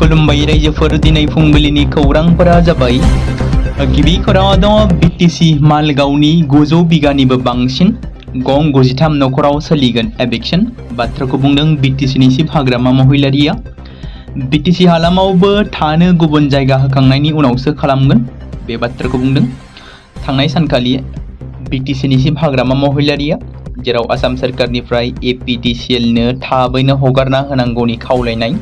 खुलुमबाय रायजोफोर दिनै फुंबिलिनि खौरांफोरा जाबाय गिबि खौराङाव दङ बिटिसि मालगावनि 900 बिगानिबो बांसिन गं 93 नखराव सोलिगोन एभिक्शन बाथ्राखौ बुंदों बिटिसिनि चिफ हाग्रामा महिलारिया बिटिसि हालामावबो थानो गुबुन जायगा होखांनायनि उनावसो खालामगोन बे बाथ्राखौ बुंदों थांनाय सानखालि बिटिसिनि चिफ हाग्रामा महिलारिया जेराव आसाम सरकारनिफ्राय एपिडिसिएलनो थाबैनो हगारना होनांगौनि खावलायनाय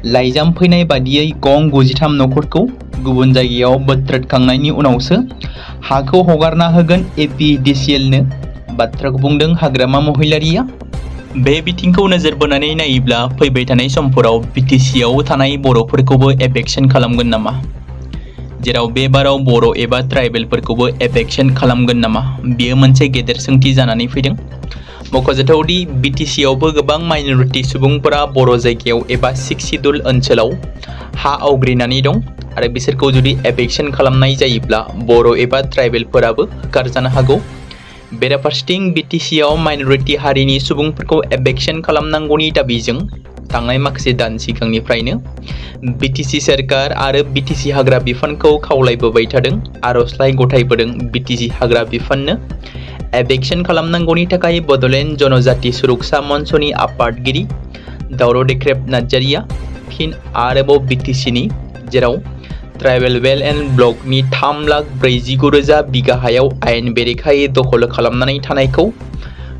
लाइजाम फैनाय बादियै गं 93 नखरखौ गुबुन जायगायाव बोथ्रोदखांनायनि उनावसो हाखौ हगारना होगोन एपिडिसिएलनो बाथ्राखौ बुंदों हाग्रामा महिलारिया बे बिथिंखौ नोजोर बोनानै नायोब्ला फैबाय थानाय समफोराव बिटिसिआव थानाय बर'फोरखौबो एभिक्शन खालामगोन नामा जेराव बे बाराव बर' एबा ट्राइबेलफोरखौबो एभिक्शन खालामगोन नामा बेयो मोनसे गेदेर सोंथि जानानै फैदों मख'जाथावदि बिटिसिआवबो गोबां माइनरिटि सुबुंफोरा बर' जायगायाव एबा 6 शिड्युल ओनसोलाव हा आवग्रिनानै दं आरो बिसोरखौ जुदि एभिक्शन खालामनाय जायोब्ला बर' एबा ट्राइबेलफोराबो होखारजानो हागौ बेराफारसेथिं बिटिसिआव माइनरिटि हारिनि सुबुंफोरखौ एभिक्शन खालामनांगौनि दाबिजों थांनाय माखासे दान सिगांनिफ्रायनो बिटिसि सरकार आरो बिटिसि हाग्रा बिफानखौ खावलायबोबाय थादों आर'जलाइ गथायबोदों बिटिसि हाग्रा बिफाननो एभिक्शन खालामनांगौनि थाखाय बड'लेण्ड जनजाति सुरक्षा मन्चनि आफादगिरि बोदो क्रिएटर नार्जारिया फिन आरोबाव बिटिसिनि जेराव ट्राइबेल वेल एन्ड ब्लकनि 3,49,000 बिगा हायाव आयेन बेरेखायै दखल खालामनानै थानायखौ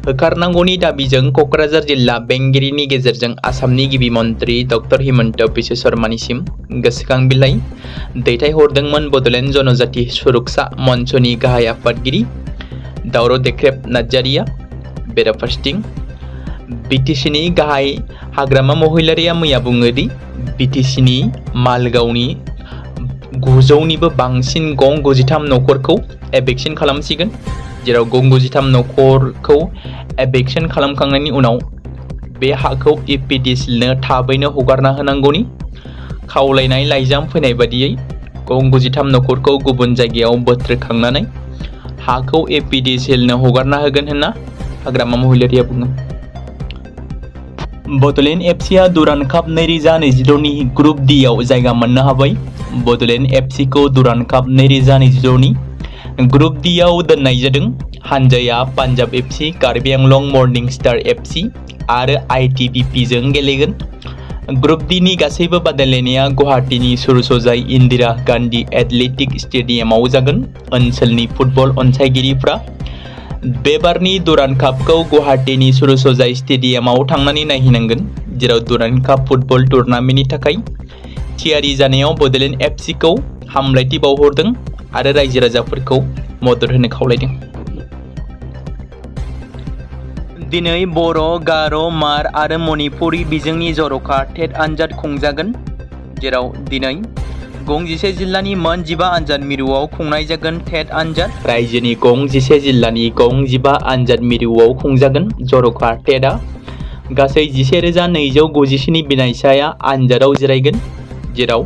होखारनांगौनि दाबिजों क'क्राझार जिल्ला बेंगिरिनि गेजेरजों आसामनि गिबि मन्त्रि डक्टर हिमन्त बिश्व शर्मानिसिम गोसोखां बिलाइ दैथायहरदोंमोन बड'लेण्ड जनजाति सुरक्षा मन्चनि गाहाय आफादगिरि बोदो क्रिएटर नार्जारिया बेराफारसेथिं बिटिसिनि गाहाय हाग्रामा महिलारिया मैया बुङोदि बिटिसिनि मालगावनि 900निबो बांसिन गं 93 नखरखौ एभिक्शन खालामसिगोन जेराव गं 93 नखरखौ एभिक्शन खालामखांनायनि उनाव बे हाखौ एपिडिसिएलनो थाबैनो हगारना होनांगौनि खावलायनाय लाइजाम फैनाय बादियै गं 93 नखरखौ गुबुन जायगायाव बोथ्रोदखांनानै हाखौ एपिडिसिएलनो हगारना होगोन होनना हाग्रामा महिलारिया बुङो बड'लेण्ड एफसीआ दुरान्ड काप 2026नि ग्रुप डी आव जायगा मोननो हाबाय बड'लेण्ड एफसीखौ दुरान्ड काप 2026नि ग्रुप डी आव दोननाय जादों हानजाया Punjab FC Karbi Anglong morning star FC आरो आईटीबीपी जों गेलेगोन ग्रुप डी नि गासैबो बादायलायनाया गुवाहाटीनि सुरसजाय इन्दिरा गान्धी एथलेटिक स्टेडियामाव जागोन ओनसोलनि फुटबल अनसायगिरिफ्रा बे बारनि दुरान्ड कापखौ गुवाहाटीनि सुरसजाय स्टेडियामाव थांनानै नायहैनांगोन जेराव दुरान्ड काप फुटबल टुर्नामेन्टनि थाखाय थियारि जानायाव बड'लेण्ड एफसीखौ हामलायथि बावहरदों आरो रायजो राजाफोरखौ मदद होनो खावलायदों दिनै बर' गार' मार आरो मणिपुरि बिजोंनि जर'खा टेट आनजाद खुंजागोन जेराव दिनै गं 11 जिल्लानि मोन 15 आनजाद मिरुआव खुंनाय जागोन टेट आनजाद रायजोनि गं 11 जिल्लानि गं 15 आनजाद मिरुआव खुंजागोन जर'खा टेटआ गासै 11,297 बिनायसाया आनजादाव जिरायगोन जेराव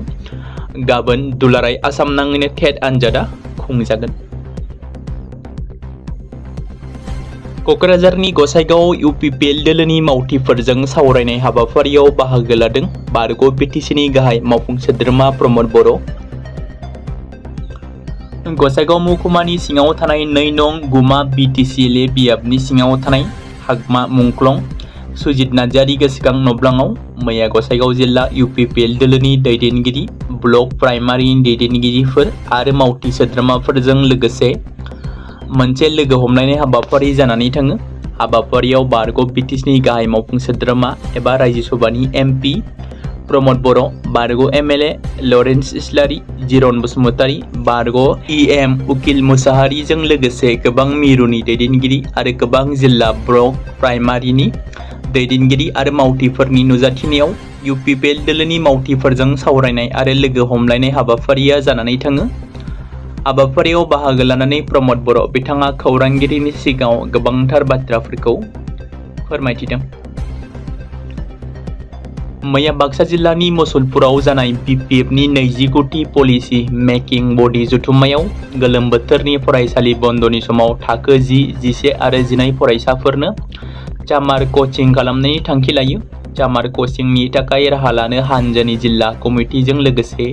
गाबोन दुलाराय आसाम नाङैनो टेट आनजादा खुंजागोन क'क्राझारनि गसाइगाव इउपिपिएल दोलोनि मावथिफोरजों सावरायनाय हाबाफारियाव बाहागो लादों बारग' बिटिसिनि गाहाय मावफुं सोद्रोमा प्रमद बर' गसाइगाव महकुमानि सिङाव थानाय 2 नं गुमा बिटिसिएल बियाबनि सिङाव थानाय हागमा मुंख्लं सुजित नार्जारि गोसोखां नब्लाङाव मैया गसाइगाव जिल्ला इउपिपिएल दोलोनि दैदेनगिरि ब्लक प्राइमारिनि दैदेनगिरिफोर आरो मावथि सोद्रोमाफोरजों लोगोसे मोनसे लोगो हमलायनाय हाबाफारि जानानै थाङो हाबाफारियाव बारग' बिटिसिनि गाहाय मावफुं सोद्रोमा एबा रायजो सभानि एमपि प्रमद बर' बारग' एमएलए लरेन्स इस्लारि जिरन बसुमतारि बारग' इएम उकिल मुसाहारिजों लोगोसे गोबां मिरुनि दैदेनगिरि आरो गोबां जिल्ला ब्लक प्राइमारिनि दैदेनगिरि आरो मावथिफोरनि नुजाथिनायाव इउपिपिएल दोलोनि मावथिफोरजों सावरायनाय आरो लोगो हमलायनाय हाबाफारिया जानानै थाङो हाबाफारियाव बाहागो लानानै प्रमद बर' बिथाङा खौरांगिरिनि सिगाङाव गोबांथार बाथ्राफोरखौ फोरमायथिदों मैया बाक्सा जिल्लानि मुसलपुराव जानाय बिपिएफनि 29थि पलिसि मेकिं बडि जथुम्मायाव गोलोम बोथोरनि फरायसालि बन्दनि समाव थाखो 10, 11 आरो 12 फरायसाफोरनो चामार कचिं खालामनायनि थांखि लायो जामार कचिंनि थाखाय राहा लानो हानजानि जिल्ला कमिटिजों लोगोसे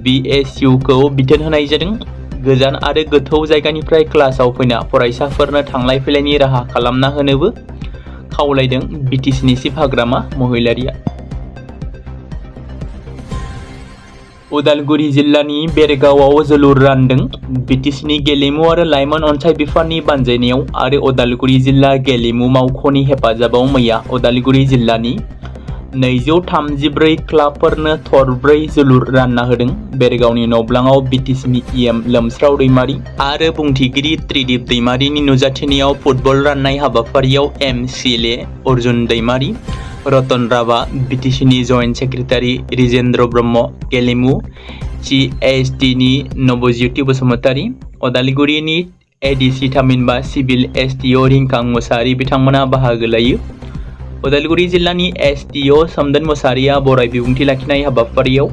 BSU खौ बिथोन होनाय जादों। गोजान आरो गोथौ जायगानिफ्राय क्लासाव फैना फरायसाफोरनो थांलाय फैलायनि राहा खालामना होनोबो खावलायदों BTCनि चिफ हाग्रामा महिलारिया। उदालगुरि जिल्लानि बेरगावआव जोलुर रानदों BTCनि गेलेमु आरो लाइमोन अनसाय बिफाननि बानजायनायाव आरो उदालगुरि जिल्ला गेलेमु मावख'नि हेफाजाबाव मैया उदालगुरि जिल्लानि 234 क्लाबफोरनो थरब्रै जोलुर रानना होदों। बेरगावनि नब्लाङाव BTCनि EM लोमस्राव दैमारि आरो बुंथिगिरि त्रिदिप दैमारिनि नुजाथिनायाव फुटबल राननाय हाबाफारियाव MCLA अर्जुन दैमारि, रतन राभा, BTCनि जइन्ट सेक्रेटारि रिजेन्द्र ब्रह्म, गेलेमु CSTनि नबज्योति बसुमतारी, उदालगुरिनि ADC थामहिनबा सिभिल STO रिंखां मुसाहारि बिथांमोना बाहागो लायो। उदालगुरि जिल्लानि STO सोमदोन मुसाहारिया बराय बिबुंथि लाखिनाय हाबाफारियाव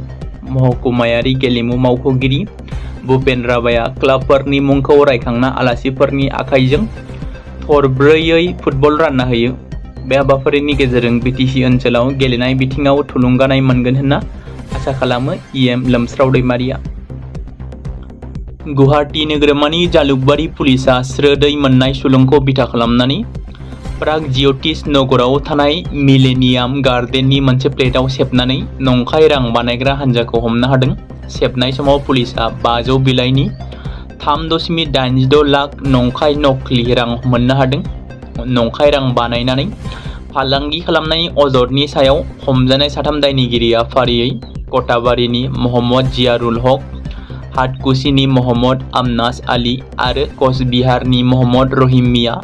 महकुमायारि गेलेमु मावख'गिरि भुपेन राभाया क्लाबफोरनि मुंखौ रायखांना आलासिफोरनि आखाइजों थरब्रैयै फुटबल रानना होयो। बे हाबाफारिनि गेजेरजों BTC ओनसोलाव गेलेनाय बिथिङाव थुलुंगानाय मोनगोन होनना आसा खालामो EM लोमस्राव दैमारिया। गुवाहाटी नोगोरमानि जालुकबारि पुलिसा स्रोदै मोननाय सुलुंखौ बिथा खालामनानै प्रागज्यतिष नगराव थानाय मिलेनियाम गार्डेननि मोनसे प्लेटआव सेबनानै नंखाय रां बानायग्रा हान्जाखौ हमनो हादों। सेबनाय समाव पुलिसा 500 बिलाइनि 3.86 लाख नंखाय नकलि रां मोननो हादों। नंखाय रां बानायनानै फालांगि खालामनायनि अजदनि सायाव हमजानाय साथाम दायनिगिरिया फारियै कटाबारिनि मोहम्मद जियारुल हक, हाटकुसिनि मोहम्मद आमनास आली आरो कचबिहारनि मोहम्मद रहिम मिया।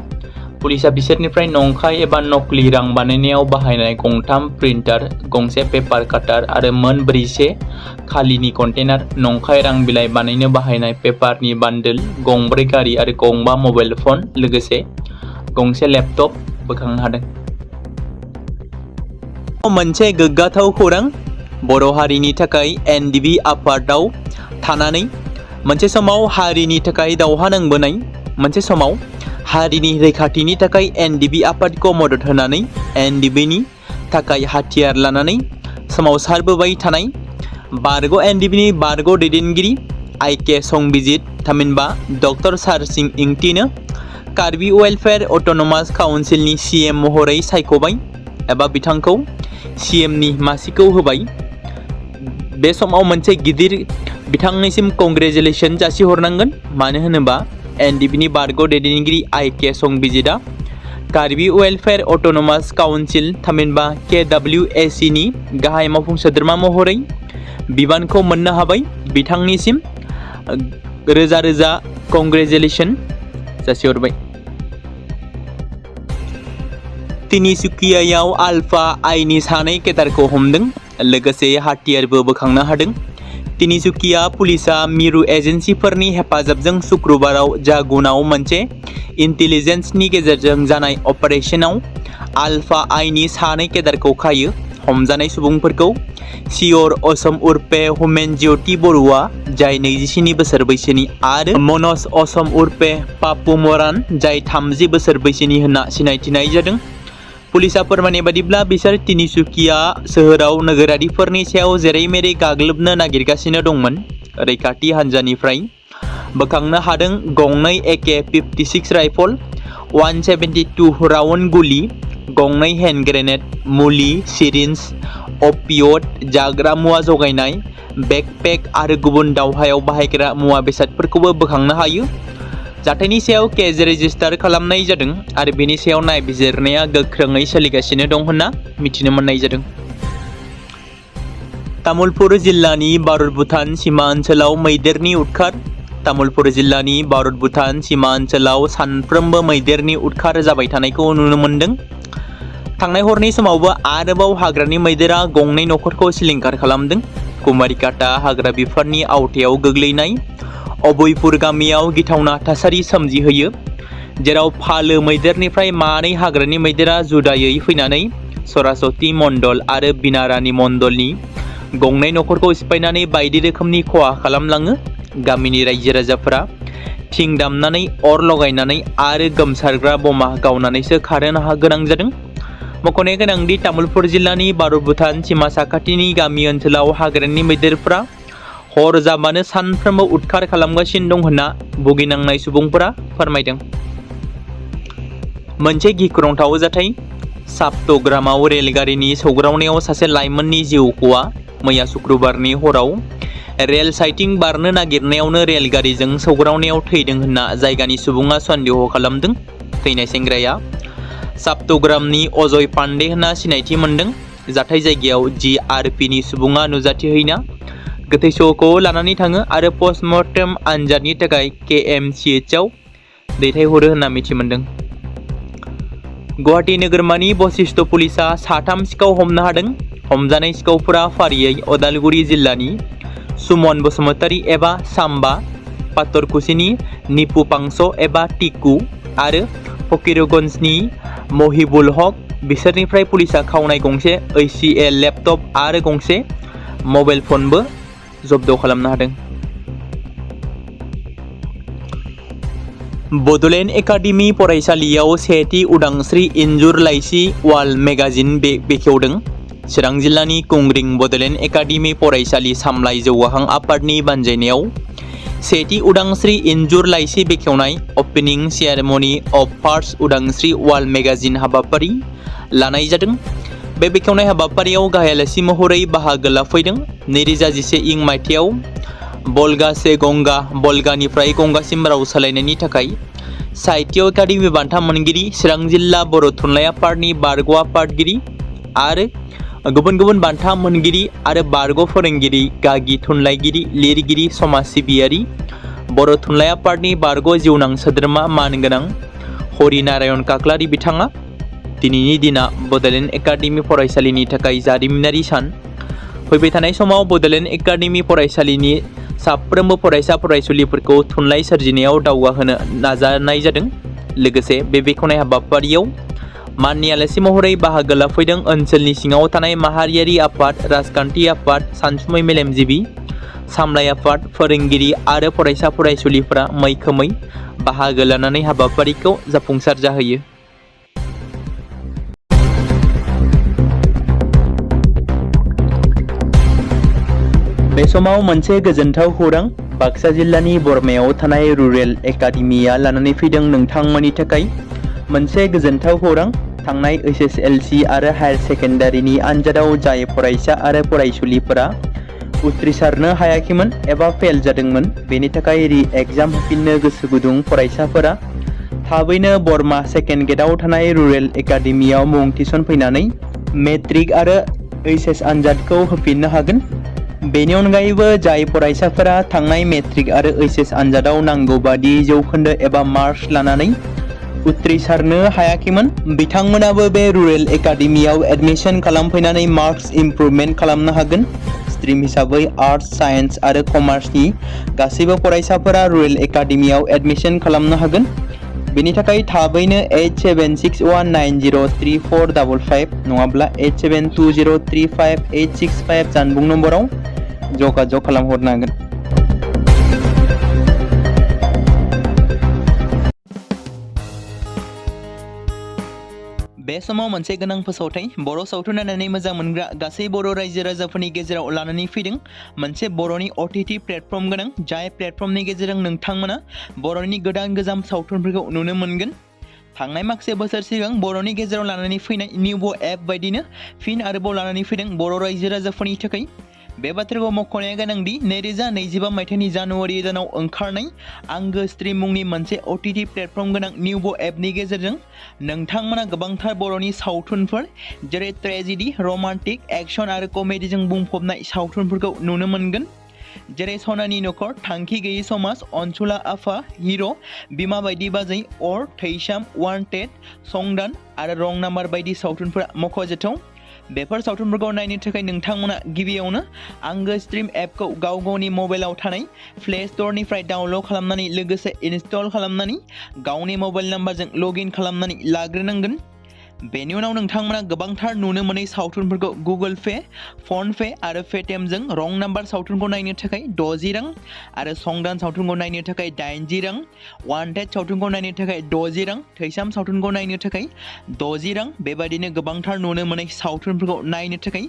पुलिसा बिसोरनिफ्राय नंखाय एबा नकलि रां बानायनायाव बाहायनाय गंथाम प्रिन्टार, गंसे पेपार काटार आरो मोन 4 खालिनि कन्टेनार, नंखाय रां बिलाइ बानायनो बाहायनाय पेपारनि बान्डोल, 2 गारि आरो 2 मबाइल फन लोगोसे गंसे लेपटप बोखांनो हादों। मोनसे गोग्गाथाव खौरां, बर' हारिनि थाखाय NDB आफादाव थानानै मोनसे समाव हारिनि थाखाय दावहा नांबोनाय, मोनसे समाव हारिनि रैखाथिनि थाखाय NDB आफादखौ मदद होनानै NDBनि थाखाय हाथियार लानानै सोमावसारबोबाय थानाय बारग' NDBनि बारग' दैदेनगिरि IK संबिजित थामहिनबा डक्टर सारसिं इंतिनो कार्बि वेलफेयार अट'नमास काउन्सिलनि CM महरै सायख'बाय एबा बिथांखौ CMनि मासिखौ होबाय। बे समाव मोनसे गिदिर बिथांनिसिम कंग्रेचुलेसन जासिहरनांगोन, मानो होनोबा NDBनि बारग' दैदेनगिरि IK संबिजितआ कार्बि वेलफेयार अट'नमास काउन्सिल थामहिनबा KWACनि गाहाय मावफुं सोद्रोमा महरै बिबानखौ मोननो हाबाय। बिथांनिसिम रोजा रोजा कंग्रेचुलेसन जासिहरबाय। तिनिसुकियायाव आल्फा आइनि सानै केडारखौ हमदों, लोगोसे हाथियारबो बोखांनो हादों। तिनिसुकिया पुलिसा मिरु एजेन्सिफोरनि हेफाजाबजों शुक्रबाराव जागुनाव मोनसे इन्टेलिजेन्सनि गेजेरजों जानाय अपारेशनाव आल्फा आइनि सानै केडारखौ खायो। हमजानाय सुबुंफोरखौ सियर असम उर्फे हुमेन ज्योति बरुवा, जाय 27 बोसोर बैसोनि, आरो मनज असम उर्फे पापु मरान, जाय 30 बोसोर बैसोनि होनना सिनायथिनाय जादों। पुलिसा फोरमायनाय बादिब्ला बिसोर तिनिसुकिया सोहोराव नोगोरारिफोरनि सायाव जेरै-मेरै गाग्लोबनो नागिरगासिनो दंमोन। रैखाथि हान्जानिफ्राय बोखांनो हादों 2 AK-56 राइफल, 172 राउन्ड गुलि, 2 हेन्ड ग्रेनेड, मुलि, सिरिन्ज, अपियड, जाग्रा मुवा जगायनाय, बेकपेक आरो गुबुन दावहायाव बाहायग्रा मुवा बेसादफोरखौबो बोखांनो हायो। जाथायनि सायाव केस रेजिस्टार खालामनाय जादों आरो बेनि सायाव नायबिजिरनाया गोख्रोङै सोलिगासिनो दं होनना मिथिनो मोननाय जादों। तामुलपुर जिल्लानि भारत-भुटान सिमा ओनसोलाव मैदेरनि उदखार। तामुलपुर जिल्लानि भारत-भुटान सिमा ओनसोलाव सानफ्रोमबो मैदेरनि उदखार जाबाय थानायखौ नुनो मोनदों। थांनाय हरनि समावबो आरोबाव हाग्रानि मैदेरा 2 नखरखौ सिलिंखार खालामदों। कुमारिकाटा हाग्रा बिफाननि आवथायाव गोग्लैनाय अभयपुर गामियाव गिथावना थासारि सोमजिहोयो, जेराव फालो मैदेरनिफ्राय 2 हाग्रानि मैदेरा जुदायै फैनानै सरासति मण्डल आरो बिनारानि मण्डलनि 2 नखरखौ सिफायनानै बायदि रोखोमनि खहा खालामलाङो। गामिनि रायजो राजाफोरा थिं दामनानै अर लगायनानै आरो गोमसारग्रा बमा गावनानैसो खारनो गोनां जादों। मख'नो गोनांदि तामुलपुर जिल्लानि भारत भुटान सीमा साखाथिनि गामि ओनसोलाव हाग्रानि मैदेरफोरा हर जाबानो सानफ्रोमबो उदखार खालामगासिनो दं होनना भुगिनांनाय सुबुंफोरा फोरमायदों। मोनसे गिख्रंथाव जाथाय साप्तग्रामाव रेलगारिनि सौग्रावनायाव सासे लाइमोननि जिउ खहा। मैया शुक्रबारनि हराव रेल साइटिं बारनो नागिरनायावनो रेलगारिजों सौग्रावनायाव थैदों होनना जायगानि सुबुङा सन्देह खालामदों। थैनाय सेंग्राया साप्तग्रामनि अजय पांडे होनना सिनायथि मोनदों। जाथाय जायगायाव GRPनि सुबुङा नुजाथिहैना गोथै सहखौ लानानै थाङो आरो पस्टमर्टेम आनजादनि थाखाय KMCHआव दैथायहरो होनना मिथि मोनदों। गुवाहाटी नोगोरमानि बशिष्ठ पुलिसा 3 सिखाव हमनो हादों। हमजानाय सिखावफोरा फारियै उदालगुरि जिल्लानि सुमन बसुमतारी एबा साम्बा, पातरकुसिनि निपु पांस एबा टिकु आरो फकीरगंजनि महिबुल हक। बिसोरनिफ्राय पुलिसा खावनाय गंसे HCL लेपटप आरो गंसे मबाइल फनबो जब्द खालामनो हादों। बड'लेण्ड एकाडेमि फरायसालियाव सेथि उदांस्रि इन्जुर लाइसि वाल मेगाजिन बेखेवदों। चिरां जिल्लानि कुंग्रिं बड'लेण्ड एकाडेमि फरायसालि सामलाय जौगाखां आफादनि बानजायनायाव सेथि उदांस्रि इन्जुर लाइसि बेखेवनाय अपेनिं सेरेमनि अफ फार्स्ट उदांस्रि वाल मेगाजिन हाबाफारि लानाय जादों। बे बेखेवनाय हाबाफारियाव गाहाय आलासि महरै बाहागो लाफैदों। 2011 मायथाइयाव बलगा से गंगा बलगानिफ्राय गंगासिम राव सोलायनायनि थाखाय साहित्य एकाडेमि बान्था मोनगिरि, चिरां जिल्ला बर' थुनलाइ आफादनि बारग' आफादगिरि आरो गुबुन गुबुन बान्था मोनगिरि आरो बारग' फोरोंगिरि, गागि थुनलाइगिरि, लिरगिरि, समाज सिबियारि, बर' थुनलाइ आफादनि बारग' जिउनां सोद्रोमा मानगोनां हरिनारायण काक्लारि बिथाङा दिनैनि दिना बड'लेण्ड एकाडेमि फरायसालिनि थाखाय जारिमिनारि सान। फैबाय थानाय समाव बड'लेण्ड एकाडेमि फरायसालिनि साफ्रोमबो फरायसा फरायसुलिफोरखौ थुनलाइ सोरजिनायाव दावगाहोनो नाजानाय जादों। लोगोसे बे बेखेवनाय हाबाफारियाव माननि आलासि महरै बाहागो लाफैदों ओनसोलनि सिङाव थानाय माहारियारि आफाद, राजखान्थि आफाद, सानसुमै मेलेमजिबि, सामलाय आफाद, फोरोंगिरि आरो फरायसा फरायसुलिफोरा मैखोमै बाहागो लानानै हाबाफारिखौ जाफुंसार जाहोयो। बे समाव मोनसे गोजोनथाव खौरां बाक्सा जिल्लानि बरमायाव थानाय रुरेल एकाडेमिया लानानै फैदों नोंथांमोननि थाखाय मोनसे गोजोनथाव खौरां। थांनाय SSLC आरो हायार सेकेन्डारिनि आनजादाव जाय फरायसा आरो फरायसुलिफोरा उथ्रिसारनो हायाखैमोन एबा फेल जादोंमोन, बेनि थाखाय रि-एग्जाम होफिननो गोसो गुदुं फरायसाफोरा थाबैनो बरमा सेकेन्ड गेटआव थानाय रुरेल एकाडेमियाव मुं थिसनफैनानै मेट्रिक आरो HS आनजादखौ होफिननो हागोन। बेनि अनगायैबो जाय फरायसाफोरा थांनाय मेट्रिक आरो HS आनजादाव नांगौ बादि जौखोन्दो एबा मार्क्स लानानै उथ्रिसारनो हायाखैमोन, बिथांमोनाबो बे रुरेल एकाडेमियाव एडमिशन खालामफैनानै मार्क्स इमप्रुभमेन्ट खालामनो हागोन। स्ट्रिम हिसाबै आर्ट्स, साइन्स आरो कमार्सनि गासैबो फरायसाफोरा रुरेल एकाडेमियाव एडमिशन खालामनो हागोन। बेनि थाखाय थाबैनो 8761903455 नङाब्ला 87203585 जानबुं नम्बराव जगाजग खालामहरनो हागोन। बे समाव मोनसे गोनां फोसावथाय बर' सावथुन नायनानै मोजां मोनग्रा गासै बर' रायजो राजाफोरनि गेजेराव लानानै फैदों मोनसे बर'नि OTT प्लेटफर्म गोनां, जाय प्लेटफर्मनि गेजेरजों नोंथांमोना बर'नि गोदान गोजाम सावथुनफोरखौ नुनो मोनगोन। थांनाय माखासे बोसोर सिगां बर'नि गेजेराव लानानै फैनाय निउबो एप बायदिनो फिन आरोबाव लानानै फैदों बर' रायजो राजाफोरनि थाखाय। बे बाथ्राखौ मख'नाया गोनांदि 2025 मायथाइनि जानुवारि दानाव ओंखारनाय आंगो स्ट्रिम मुंनि मोनसे OTT प्लेटफर्म गोनां निउबो एपनि गेजेरजों नोंथांमोना गोबांथार बर'नि सावथुनफोर जेरै ट्रेजेडि, रमान्टिक, एक्शन आरो कमेडिजों बुंफबनाय सावथुनफोरखौ नुनो मोनगोन। जेरै सनानि नखर, थांखि गैयै समाज, अनसुला आफा, हिर', बिमा बायदि बाजै, अर, थैसाम, वान्टेड, संदान आरो रं नाम्बार बायदि सावथुनफोरा मख'जाथाव। बेफोर सावथुनफोरखौ नायनो थाखाय नोंथांमोना गिबियावनो आंगो स्ट्रिम एपखौ गाव गावनि मबाइलाव थानाय प्ले स्ट'रनिफ्राय डाउनल'ड खालामनानै लोगोसे इनस्टल खालामनानै गावनि मबाइल नाम्बारजों लग इन खालामनानै लाग्रोनांगोन। बेनि उनाव नोंथांमोना गोबांथार नुनो मोनै सावथुनफोरखौ गुगोल पे, फन पे आरो पेटिएमजों रं नाम्बार सावथुनखौ नायनो थाखाय 60 रां आरो संदान सावथुनखौ नायनो थाखाय 80 रां, वान्टेड सावथुनखौ नायनो थाखाय 60 रां, थैसाम सावथुनखौ नायनो थाखाय 60 रां बेबायदिनो गोबांथार नुनो मोनै सावथुनफोरखौ नायनो थाखाय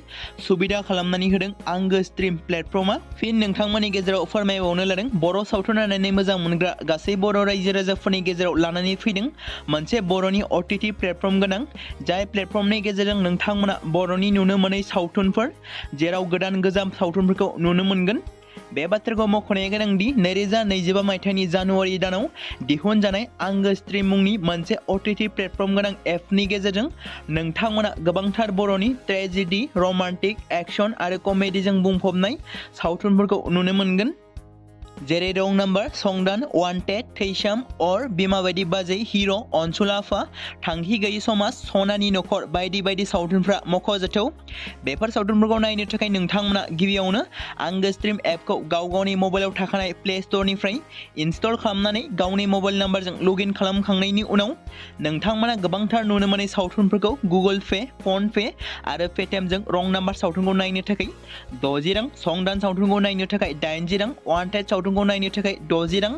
सुबिदा खालामनानै होदों आंगो स्ट्रिम प्लेटफर्मा। फिन नोंथांमोननि गेजेराव फोरमायबावनो लादों बर' सावथुन नायनानै मोजां मोनग्रा गासै बर' रायजो राजाफोरनि गेजेराव लानानै फैदों मोनसे बर'नि OTT प्लेटफर्म गोनां, जाय प्लेटफर्मनि गेजेरजों नोंथांमोना बर'नि नुनो मोनै सावथुनफोर जेराव गोदान गोजाम सावथुनफोरखौ नुनो मोनगोन। बे बाथ्राखौ मख'नाया गोनांदि 2025 मायथाइनि जानुवारि दानाव दिहुनजानाय आंगो स्ट्रिम मुंनि मोनसे OTT प्लेटफर्म गोनां एपनि गेजेरजों नोंथांमोना गोबांथार बर'नि ट्रेजेडि, रमान्टिक, एक्शन आरो कमेडिजों बुंफबनाय सावथुनफोरखौ नुनो मोनगोन। जेरै रं नाम्बार, संदान, वान्टेड, थैसाम, अर, बिमा बायदि बाजै, हिर', अनसुलाफा, थांखि गैयि समाज, सनानि नखर बायदि बायदि सावथुनफ्रा मख'जाथाव। बेफोर सावथुनफोरखौ नायनो थाखाय नोंथांमोना गिबियावनो आंगो स्ट्रिम एपखौ गावनि मबाइलाव थाखानाय प्ले स्ट'रनिफ्राय इनस्टल खालामनानै गावनि मबाइल नाम्बारजों लगइन खालामखांनायनि उनाव नोंथांमोना गोबांथार नुनो मोनै सावथुनफोरखौ गुगोल पे, फन पे आरो पेटिएमजों रं नाम्बार सावथुनखौ नायनो थाखाय 60 रां, संदान सावथुनखौ नायनो थाखाय 80 रां, वान्टेड सावथुनखौ नायनो थाखाय 60 रां,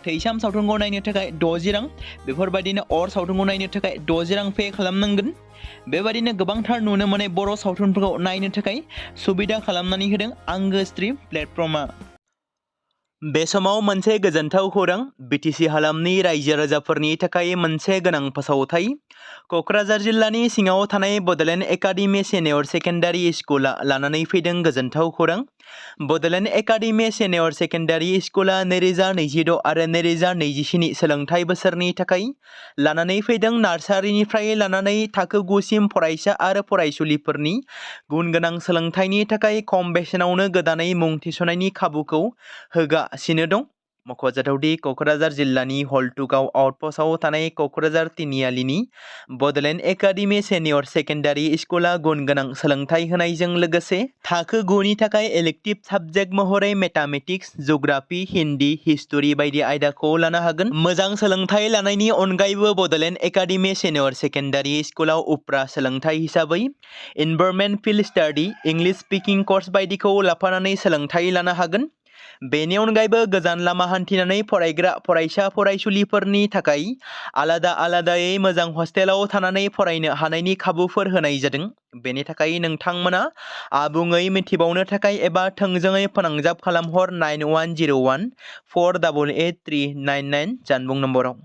थैसाम सावथुनखौ नायनो थाखाय 60 रां बेफोरबायदिनो अर सावथुनखौ नायनो थाखाय 60 रां पे खालामनांगोन। बेबायदिनो गोबांथार नुनो मोनै बर' सावथुनफोरखौ नायनो थाखाय सुबिदा खालामनानै होदों आंगो स्ट्रिम प्लेटफर्मा। बे समाव मोनसे गोजोनथाव खौरां, BTC हालामनि रायजो राजाफोरनि थाखाय मोनसे गोनां फोसावथाय। क'क्राझार जिल्लानि सिङाव थानाय बड'लेण्ड एकाडेमि सिनियर सेकेन्डारि स्कुला लानानै फैदों गोजोनथाव खौरां। बड'लेण्ड एकाडेमि सिनियर सेकेन्डारि स्कुला 2026 आरो 2027 सोलोंथाइ बोसोरनि थाखाय लानानै फैदों नार्सारिनिफ्राय लानानै थाखो 9 सिम फरायसा आरो फरायसुलिफोरनि गुन गोनां सोलोंथाइनि थाखाय खम बेसेनावनो गोदानै मुं थिसननायनि खाबुखौ होगासिनो दं। मख'जाथावदि क'क्राझार जिल्लानि हल्टुगाव आउटपस्टआव थानाय क'क्राझार तिनिआलिनि बड'लेण्ड एकाडेमि सिनियर सेकेन्डारि स्कुला गुन गोनां सोलोंथाइ होनायजों लोगोसे थाखो 9 नि थाखाय इलेक्टिभ साबजेक्ट महरै मेथामेटिक्स, जिअ'ग्राफि, हिन्दी, हिस्टरि बायदि आयदाखौ लानो हागोन। मोजां सोलोंथाइ लानायनि अनगायैबो बड'लेण्ड एकाडेमि सिनियर सेकेन्डारि स्कुलाव उफ्रा सोलोंथाइ हिसाबै environment field study, English speaking course बायदिखौ लाफानानै सोलोंथाइ लानो हागोन। बेनि अनगायैबो गोजान लामा हान्थिनानै फरायग्रा फरायसा फरायसुलिफोरनि थाखाय आलादायै मोजां हस्टेलाव थानानै फरायनो हानायनि खाबुफोर होनाय जादों। बेनि थाखाय नोंथांमोना आबुङै मिथिबावनो थाखाय एबा थोंजोङै फोनांजाब खालामहर 9101 488 399 जानबुं नम्बराव।